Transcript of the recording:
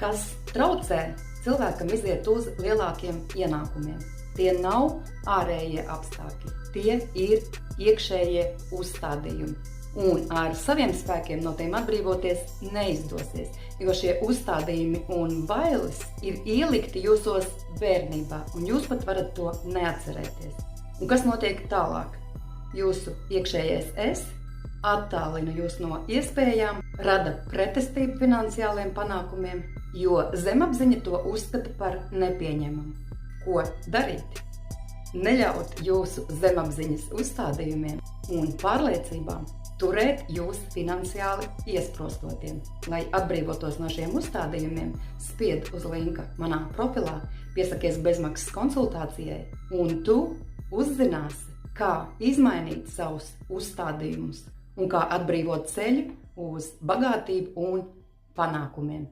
kas traucē cilvēkam iziet uz lielākiem ienākumiem. Tie nav ārējie apstākļi, tie ir iekšējie uzstādījumi. Un ar saviem spēkiem no tiem atbrīvoties neizdosies, jo šie uzstādījumi un bailes ir ielikti jūsos bērnībā, un jūs pat varat to neatcerēties. Un kas notiek tālāk? Jūsu iekšējais es attālina jūs no iespējām, rada pretestību finansiāliem panākumiem, jo zemapziņa to uzskata par nepieņemamu. Ko darīt? Neļaut jūsu zemapziņas uzstādījumiem un pārliecībām turēt jūs finansiāli iesprostotiem. Lai atbrīvotos no šiem uzstādījumiem, spied uz linka manā profilā, piesakies bezmaksas konsultācijai, un tu uzzināsi, kā izmainīt savus uzstādījumus un kā atbrīvot ceļu uz bagātību un panākumiem.